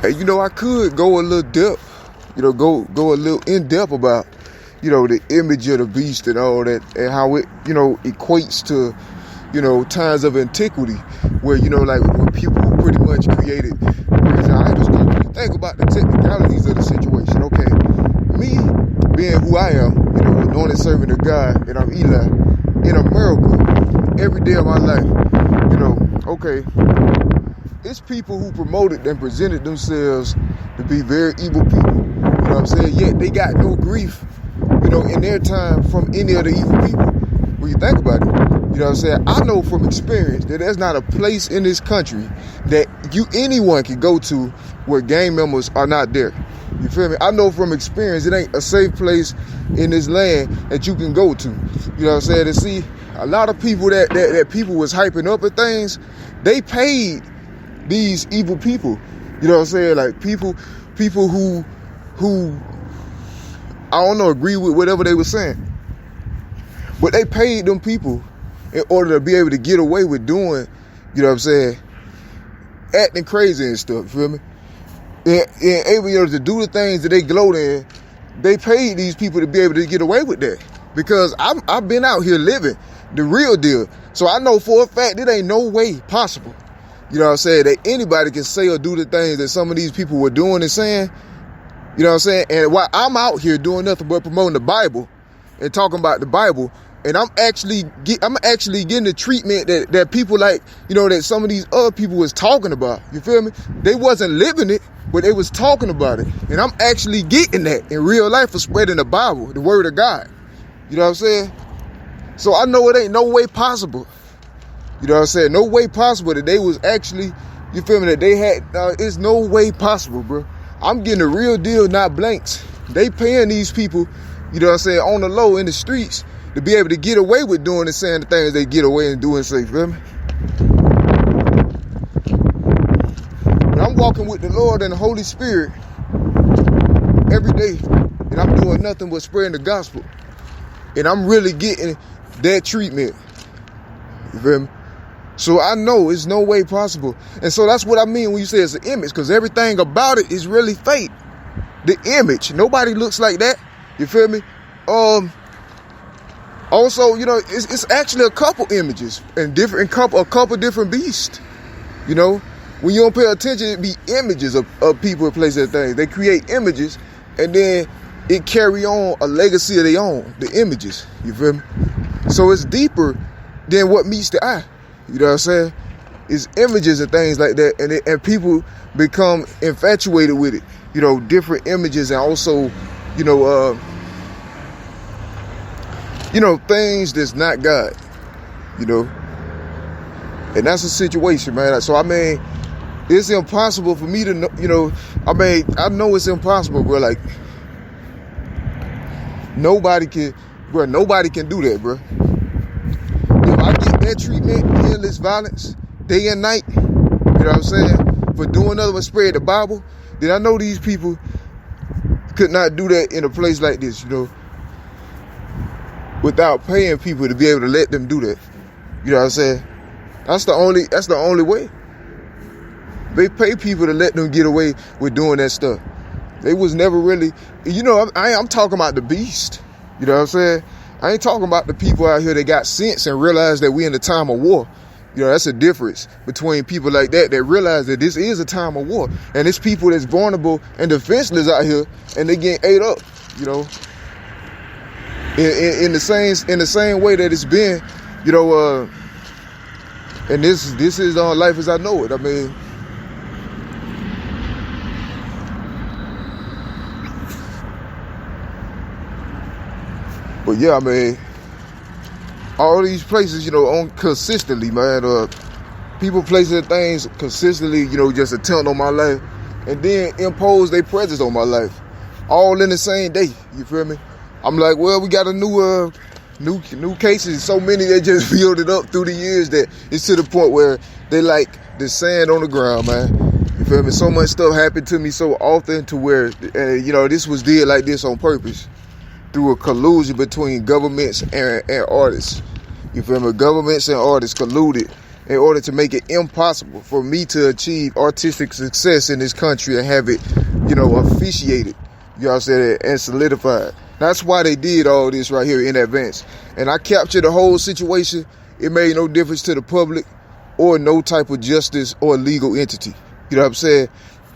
And I could go a little depth, go a little in depth about, the image of the beast and all that, and how it, equates to, times of antiquity, where, like when people pretty much created brazen idols. Think about the technicalities of the situation. Okay, me being who I am, anointed servant of God, and I'm Eli, in America, every day of my life, okay, it's people who promoted and presented themselves to be very evil people. You know what I'm saying? Yet they got no grief, in their time from any of the evil people. When you think about it, you know what I'm saying? I know from experience that there's not a place in this country that anyone can go to where gang members are not there. You feel me? I know from experience it ain't a safe place in this land that you can go to. You know what I'm saying? To see a lot of people that people was hyping up at things, they paid these evil people. You know what I'm saying? Like people who I don't know, agree with whatever they were saying. But they paid them people in order to be able to get away with doing, you know what I'm saying, acting crazy and stuff, you feel me? And able to do the things that they gloat in, they paid these people to be able to get away with that. Because I've been out here living the real deal. So I know for a fact it ain't no way possible, you know what I'm saying, that anybody can say or do the things that some of these people were doing and saying, you know what I'm saying? And while I'm out here doing nothing but promoting the Bible and talking about the Bible, and I'm actually getting the treatment that people like, that some of these other people was talking about. You feel me? They wasn't living it, but they was talking about it. And I'm actually getting that in real life for spreading the Bible, the word of God. You know what I'm saying? So I know it ain't no way possible. You know what I'm saying? No way possible that they was actually, you feel me, that they had, it's no way possible, bro. I'm getting a real deal, not blanks. They paying these people, you know what I'm saying, on the low in the streets to be able to get away with doing and saying the things they get away and doing, say, feel me? But I'm walking with the Lord and the Holy Spirit every day, and I'm doing nothing but spreading the gospel. And I'm really getting that treatment. You feel me? So I know it's no way possible. And so that's what I mean when you say it's an image, because everything about it is really fake. The image. Nobody looks like that. You feel me? Also, it's actually a couple images and a couple different beasts. When you don't pay attention, it be images of people and places and things. They create images and then it carry on a legacy of their own, the images. You feel me? So it's deeper than what meets the eye. You know what I'm saying? It's images and things like that, and people become infatuated with it. Different images, and also, things that's not God. And that's a situation, man. So I mean, it's impossible for me to know. I know it's impossible, bro. Like nobody can do that, bro. If I get that treatment, endless violence, day and night, you know what I'm saying, for doing nothing but spread the Bible, then I know these people could not do that in a place like this, without paying people to be able to let them do that. You know what I'm saying? That's the only way. They pay people to let them get away with doing that stuff. They was never really, I'm talking about the beast. You know what I'm saying? I ain't talking about the people out here that got sense and realize that we in the time of war. That's a difference between people like that realize that this is a time of war. And it's people that's vulnerable and defenseless out here, and they getting ate up, in the same way that it's been, and this is life as I know it. I mean, but yeah, I mean, all these places, on consistently, man, people placing things consistently, just attempt on my life, and then impose their presence on my life, all in the same day. You feel me? I'm like, well, we got a new cases, so many that just build it up through the years that it's to the point where they like the sand on the ground, man. You feel me? So much stuff happened to me so often to where, this was did like this on purpose. Through a collusion between governments and artists. You feel me? Governments and artists colluded in order to make it impossible for me to achieve artistic success in this country and have it, officiated, you know what I'm saying, and solidified. That's why they did all this right here in advance. And I captured the whole situation. It made no difference to the public or no type of justice or legal entity. You know what I'm saying?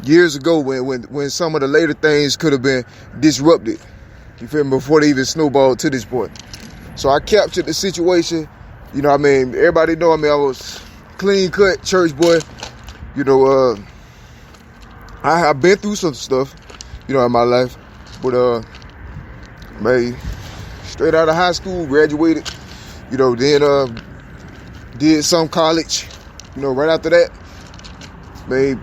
Years ago when some of the later things could have been disrupted, you feel me, before they even snowballed to this point. So I captured the situation. Everybody know, I was clean cut church boy. I've been through some stuff, in my life. But, straight out of high school, graduated, then did some college, right after that, made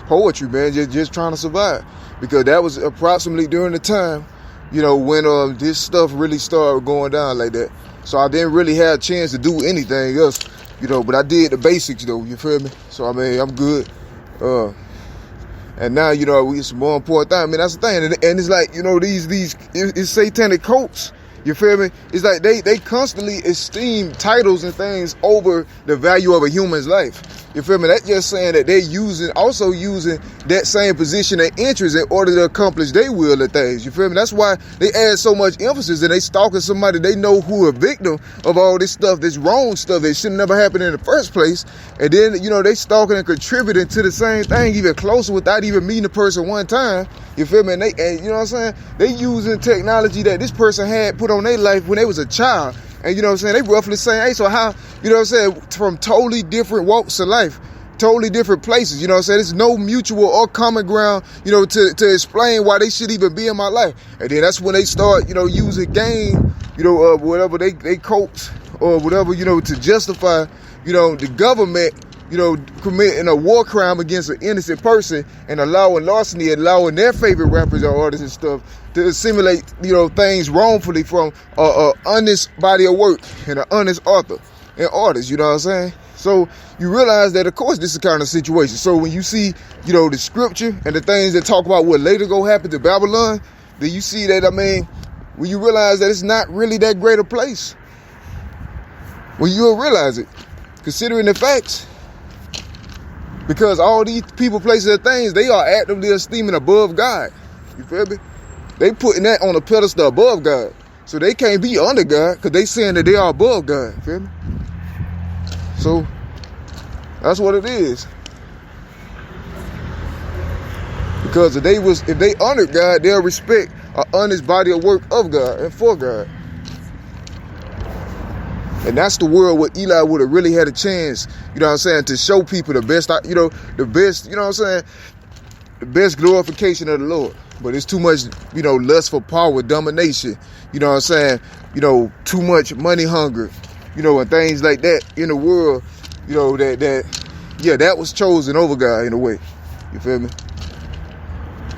poetry, man, just trying to survive. Because that was approximately during the time, when this stuff really started going down like that. So I didn't really have a chance to do anything else, but I did the basics though, you feel me? So I'm good. And now, it's a more important thing. That's the thing. And it's like, it's satanic cults. You feel me? It's like they constantly esteem titles and things over the value of a human's life. You feel me? That's just saying that they're also using that same position and interest in order to accomplish their will of things. You feel me? That's why they add so much emphasis and they stalking somebody they know who a victim of all this stuff, this wrong stuff that should never happen in the first place. And then, they stalking and contributing to the same thing even closer without even meeting the person one time. You feel me? And you know what I'm saying? They using technology that this person had put on their life when they was a child. And you know what I'm saying? They roughly saying, hey, so how, from totally different walks of life, totally different places, you know what I'm saying? There's no mutual or common ground, to explain why they should even be in my life. And then that's when they start, using game, whatever they coach or whatever, to justify, the government, committing a war crime against an innocent person and allowing larceny, allowing their favorite rappers or artists and stuff to assimilate, things wrongfully from a honest body of work and an honest author and artist, you know what I'm saying? So you realize that, of course, this is kind of situation. So when you see, the scripture and the things that talk about what later go happen to Babylon, then you see that, when you realize that it's not really that great a place, when you'll realize it, considering the facts. Because all these people, places, and things, they are actively esteeming above God. You feel me? They putting that on a pedestal above God. So they can't be under God because they saying that they are above God. You feel me? So that's what it is. Because if they honored God, they'll respect an honest body of work of God and for God. And that's the world where Eli would have really had a chance, to show people the best, the best glorification of the Lord. But it's too much, lust for power, domination, too much money hunger, and things like that in the world, that was chosen over God in a way. You feel me?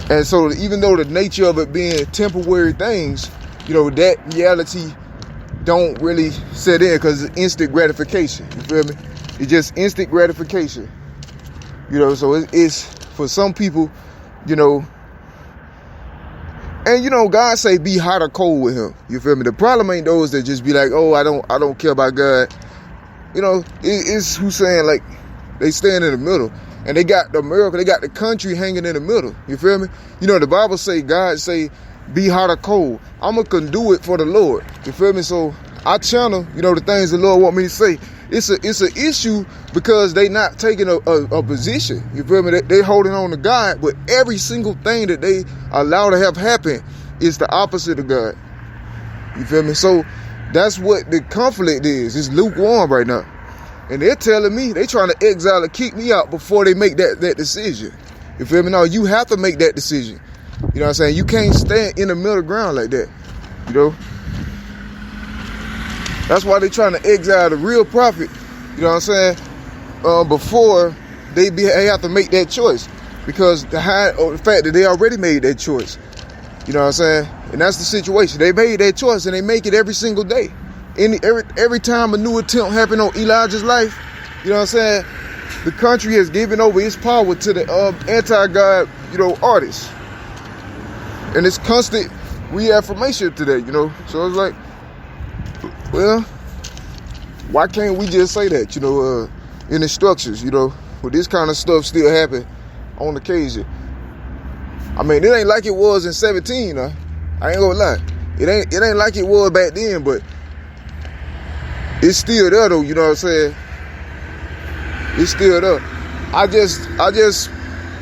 And so even though the nature of it being temporary things, that reality don't really set in because it's instant gratification. You feel me? It's just instant gratification. So it's for some people, and God say be hot or cold with him. You feel me? The problem ain't those that just be like, oh, I don't care about God. It's who's saying like they stand in the middle. And they got the America, they got the country hanging in the middle. You feel me? The Bible say, God say, be hot or cold. I'm a conduit for the Lord. You feel me? So I channel, the things the Lord want me to say. It's an issue because they not taking a position. You feel me? They holding on to God, but every single thing that they allow to have happen is the opposite of God. You feel me? So that's what the conflict is. It's lukewarm right now. And they're telling me they trying to exile and kick me out before they make that decision. You feel me? No, you have to make that decision. You know what I'm saying? You can't stand in the middle ground like that. That's why they trying to exile the real prophet. You know what I'm saying? Before they have to make that choice. Because the fact that they already made that choice. You know what I'm saying? And that's the situation. They made that choice and they make it every single day. Every time a new attempt happened on Elijah's life, you know what I'm saying? The country has given over its power to the anti-God, artists. And it's constant reaffirmation today, So it's like, well, why can't we just say that, in the structures, you know, but this kind of stuff still happen on occasion. I mean, it ain't like it was in 17, huh? I ain't gonna lie. It ain't like it was back then, but it's still there though, you know what I'm saying? It's still there. I just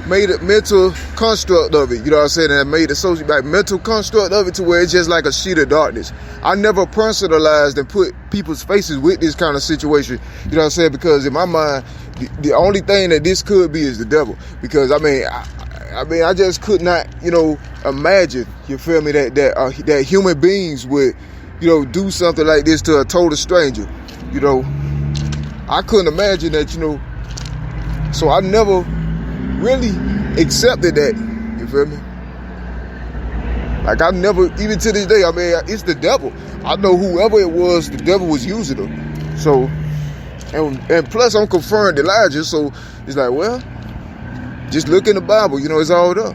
made a mental construct of it, you know what I'm saying? And I made a social, like, mental construct of it to where it's just like a sheet of darkness. I never personalized and put people's faces with this kind of situation, you know what I'm saying? Because in my mind, the only thing that this could be is the devil. Because I mean, I just could not, you know, imagine, you feel me, that human beings would, you know, do something like this to a total stranger. You know, I couldn't imagine that, you know. So I never really accepted that, you feel me? Like, I never, even to this day, I mean, it's the devil. I know whoever it was, the devil was using them. So, and plus I'm confirmed Elijah, so it's like, well, just look in the Bible, you know, it's all there.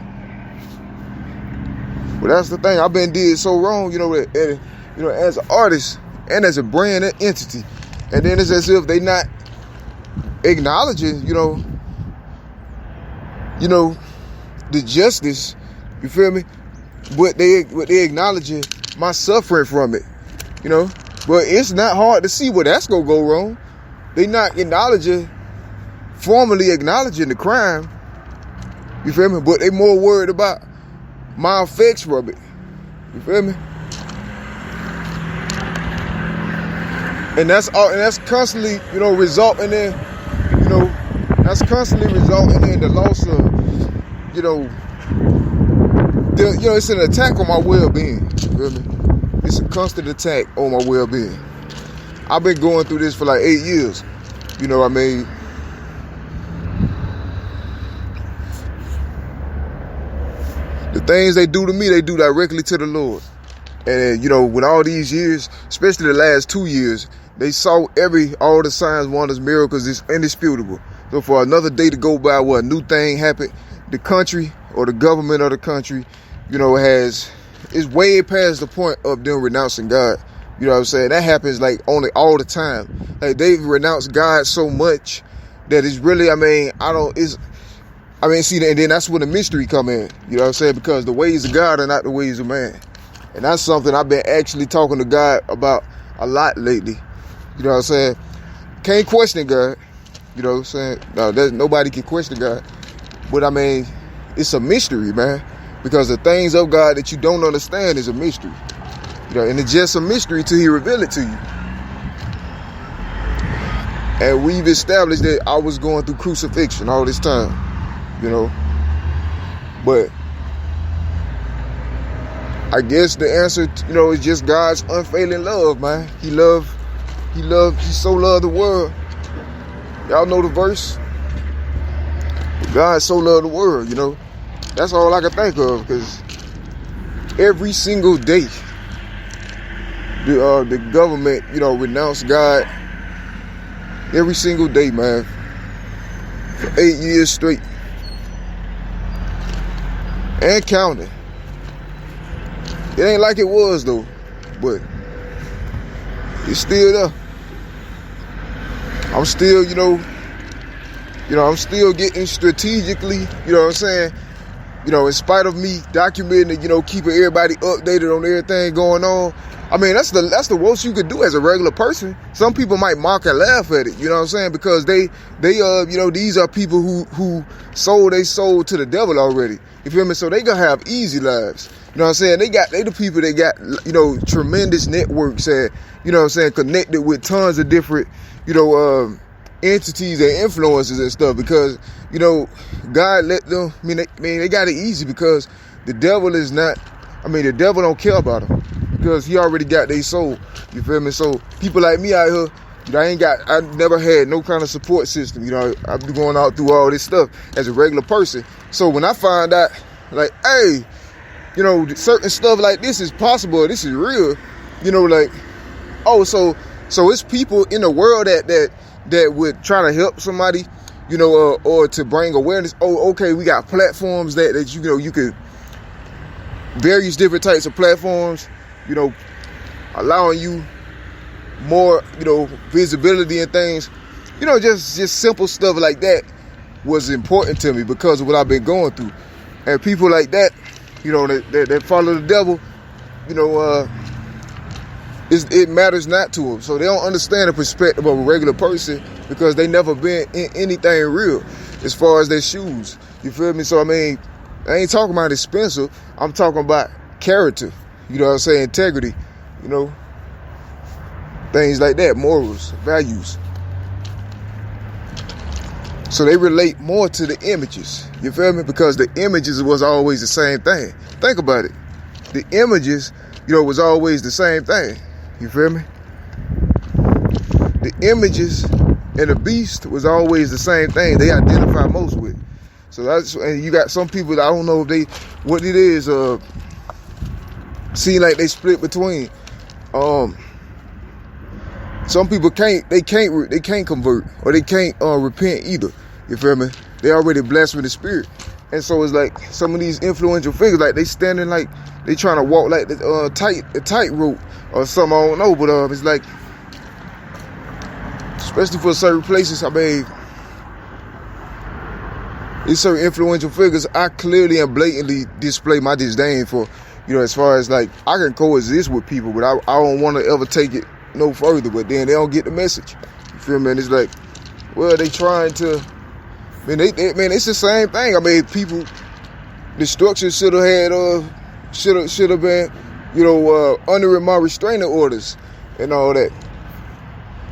But that's the thing, I've been did so wrong, you know, as an artist and as a brand entity. And then it's as if they not acknowledging, you know, the justice, you feel me? But they acknowledging my suffering from it, you know? But it's not hard to see where that's gonna go wrong. They not formally acknowledging the crime, you feel me? But they more worried about my effects from it, you feel me? And that's constantly, you know, resulting in, you know, that's constantly resulting in the loss of, you know, it's an attack on my well-being, you feel me? It's a constant attack on my well-being. I've been going through this for like 8 years, you know what I mean? The things they do to me, they do directly to the Lord. And, you know, with all these years, especially the last 2 years, they saw all the signs, wonders, miracles. It's indisputable. So for another day to go by where a new thing happened, the country or the government of the country, you know, is way past the point of them renouncing God. You know what I'm saying? That happens like all the time. Like, they've renounced God so much that it's really, and then that's when the mystery come in. You know what I'm saying? Because the ways of God are not the ways of man. And that's something I've been actually talking to God about a lot lately. You know what I'm saying? Can't question God. You know what I'm saying? No, nobody can question God. But I mean, it's a mystery, man. Because the things of God that you don't understand is a mystery. You know, and it's just a mystery till He reveal it to you. And we've established that I was going through crucifixion all this time. You know. But I guess the answer, you know, is just God's unfailing love, man. He so loved the world. Y'all know the verse? God so loved the world, you know. That's all I can think of, because every single day the government, you know, renounced God. Every single day, man. For 8 years straight. And counting. It ain't like it was though, but it's still there. I'm still, I'm still getting strategically, you know what I'm saying? You know, in spite of me documenting it, you know, keeping everybody updated on everything going on. I mean, that's the worst you could do as a regular person. Some people might mock and laugh at it, you know what I'm saying? Because they these are people who sold their soul to the devil already. You feel me? So they gonna have easy lives. You know what I'm saying? They the people that got, you know, tremendous networks and, you know what I'm saying, connected with tons of different, you know, entities and influences and stuff, because, you know, God let them, they got it easy, because the devil the devil don't care about them, because he already got their soul. You feel me? So people like me out here, you know, I never had no kind of support system. You know, I've been going out through all this stuff as a regular person. So when I find out, like, hey, you know, certain stuff like this is possible, this is real, you know, like, oh, so it's people in the world that would try to help somebody, you know, or to bring awareness. Oh, okay, we got platforms that you know, you could, various different types of platforms, you know, allowing you more, you know, visibility and things. just simple stuff like that was important to me because of what I've been going through. And people like that, that follow the devil, it matters not to them. So they don't understand the perspective of a regular person because they never been in anything real as far as their shoes. You feel me? So, I mean, I ain't talking about expensive. I'm talking about character. You know what I'm saying? Integrity. Things like that. Morals, values. So they relate more to the images. You feel me? Because the images was always the same thing. Think about it. The images, was always the same thing. You feel me? The images and the beast was always the same thing. They identify most with. So and you got some people that I don't know what it is. Seem like they split between. Some people can't convert or they can't repent either. You feel me? They already blessed with the spirit. And so it's like some of these influential figures, like they standing like they trying to walk like the tightrope or something, I don't know. But it's like, especially for certain places, I mean, these certain influential figures, I clearly and blatantly display my disdain for, as far as like, I can coexist with people, but I don't want to ever take it no further. But then they don't get the message. You feel me? And it's like, well, they trying to, it's the same thing. I mean, people, the structure should have been, under my restraining orders and all that.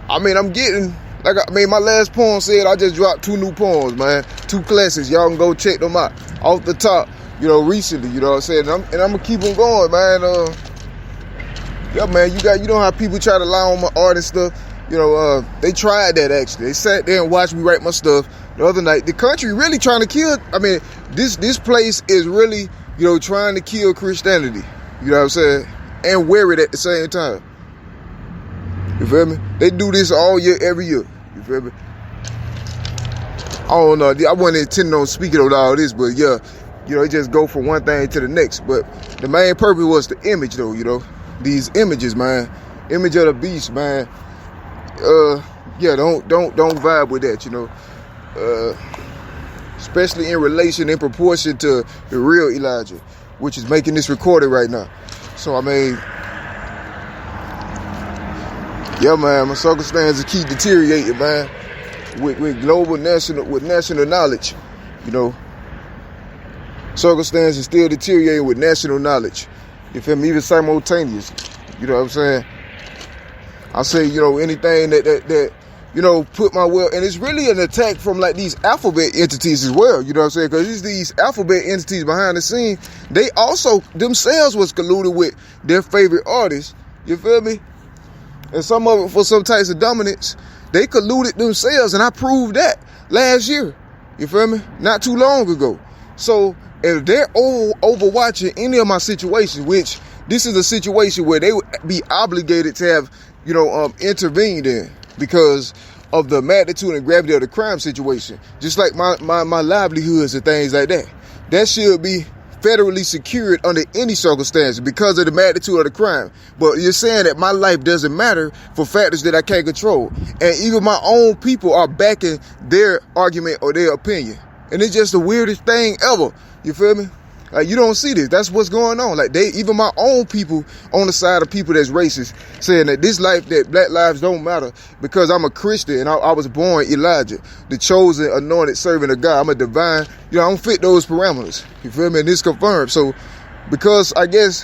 I mean, my last poem said I just dropped 2 new poems, man. 2 classics. Y'all can go check them out off the top, recently, you know what I'm saying? And I'm gonna keep them going, man. Yeah, man, you know how people try to lie on my art and stuff? They tried that actually. They sat there and watched me write my stuff the other night. The country really trying to kill, this place is really, trying to kill Christianity. You know what I'm saying? And wear it at the same time. You feel me? They do this all year, every year. You feel me? I don't know. I wasn't intending on speaking on all this, but yeah, it just go from one thing to the next. But the main purpose was the image, though, These images, man. Image of the beast, man. Don't vibe with that, especially in proportion to the real Elijah, which is making this recording right now. So, I mean, yeah, man, my circumstances keep deteriorating, man, with national knowledge, circumstances still deteriorating with national knowledge. You feel me? Even simultaneous. You know what I'm saying? I say, anything that put my will, and it's really an attack from like these alphabet entities as well. You know what I'm saying? Because these alphabet entities behind the scene, they also themselves was colluded with their favorite artists. You feel me? And some of it for some types of dominance, they colluded themselves, and I proved that last year. You feel me? Not too long ago. So if they're overwatching any of my situations, which this is a situation where they would be obligated to have, intervened in because of the magnitude and gravity of the crime situation. Just like my livelihoods and things like that. That should be federally secured under any circumstances because of the magnitude of the crime. But you're saying that my life doesn't matter for factors that I can't control. And even my own people are backing their argument or their opinion. And it's just the weirdest thing ever. You feel me? Like, you don't see this. That's what's going on. Like, even my own people on the side of people that's racist saying that this life, that black lives don't matter because I'm a Christian and I was born Elijah, the chosen, anointed servant of God. I'm a divine, I don't fit those parameters. You feel me? And this confirmed. So, because I guess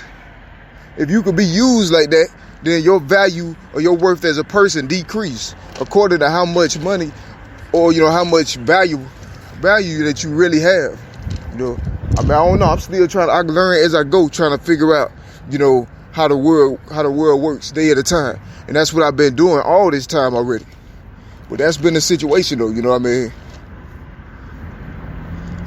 if you could be used like that, then your value or your worth as a person decrease according to how much money or, how much value that you really have. I don't know. I'm still I learn as I go, trying to figure out, how the world works day at a time. And that's what I've been doing all this time already. But that's been the situation though,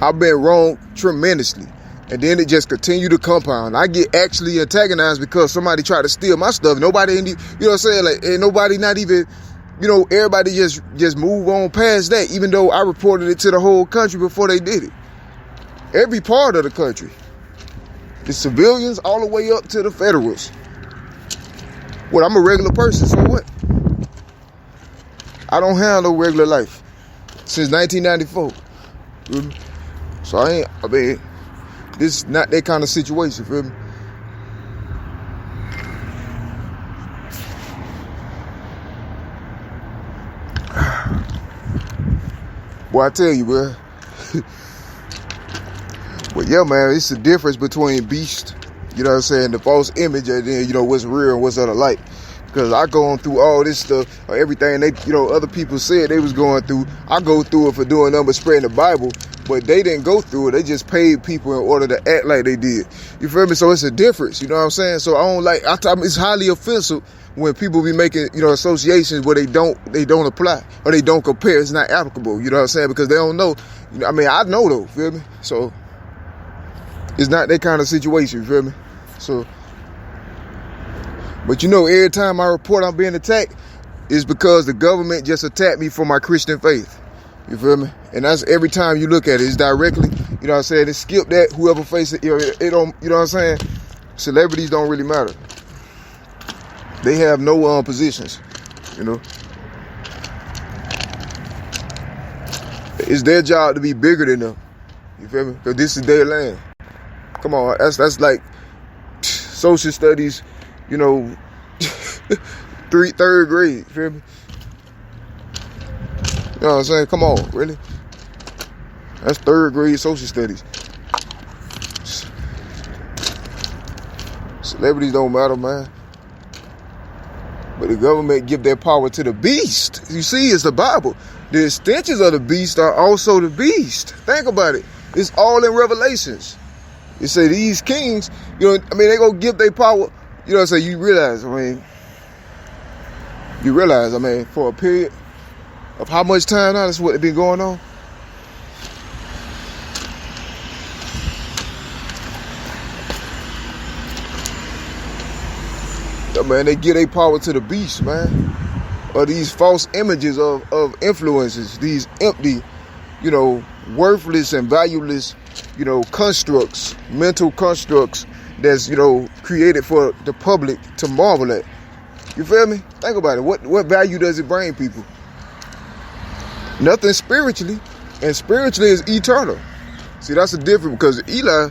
I've been wrong tremendously. And then it just continued to compound. I get actually antagonized because somebody tried to steal my stuff. Nobody, and nobody not even, everybody just move on past that, even though I reported it to the whole country before they did it. Every part of the country. The civilians all the way up to the federals. Well, I'm a regular person, so what? I don't have no regular life since 1994. Feel me? So I mean, this is not that kind of situation, feel me? Boy, I tell you, bro. But yeah, man, it's the difference between beast, you know what I'm saying, the false image, and then, you know, what's real and what's of the light. Because I going through all this stuff, or everything they, you know, other people said they was going through. I go through it for doing nothing but spreading the Bible, but they didn't go through it. They just paid people in order to act like they did. You feel me? So it's a difference, you know what I'm saying? So I don't like, it's highly offensive when people be making, you know, associations where they don't apply or they don't compare. It's not applicable, you know what I'm saying? Because they don't know. I mean, I know though, feel me? So it's not that kind of situation, you feel me? So, but you know, every time I report I'm being attacked, it's because the government just attacked me for my Christian faith. You feel me? And that's every time you look at it, it's directly, you know what I'm saying? They skip that, whoever faces it, it don't, you know what I'm saying? Celebrities don't really matter. They have no positions, you know? It's their job to be bigger than them. You feel me? Because this is their land. Come on, that's like social studies, you know, third grade, you feel me? You know what I'm saying? Come on, really? That's third grade social studies. Celebrities don't matter, man. But the government give their power to the beast. You see, it's the Bible. The extensions of the beast are also the beast. Think about it. It's all in Revelations. You say these kings, you know, I mean, they gonna give their power, you know what I'm saying? You realize, for a period of how much time now, that's what has been going on. Yeah, man, they give their power to the beast, man. Or these false images of influences, these empty, you know, worthless and valueless, you know, constructs, mental constructs that's, you know, created for the public to marvel at. You feel me? Think about it. What value does it bring people? Nothing spiritually. And spiritually is eternal. See, that's the difference, because Eli,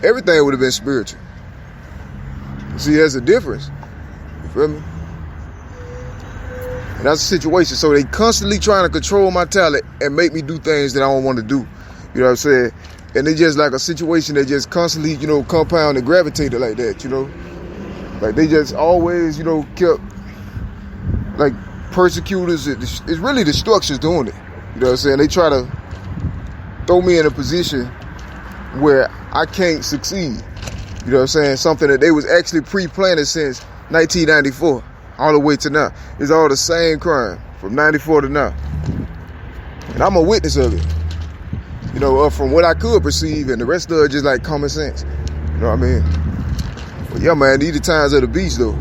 everything would have been spiritual. See, there's a difference. You feel me? And that's the situation. So they constantly trying to control my talent and make me do things that I don't want to do. You know what I'm saying? And it's just like a situation that just constantly, you know, compound and gravitated like that, you know? Like they just always, you know, kept like persecutors. It's really the structures doing it. You know what I'm saying? They try to throw me in a position where I can't succeed. You know what I'm saying? Something that they was actually pre-planning since 1994 all the way to now. It's all the same crime from 94 to now. And I'm a witness of it. You know, from what I could perceive, and the rest of it just like common sense. You know what I mean? But yeah, man, these are the times of the beast, though.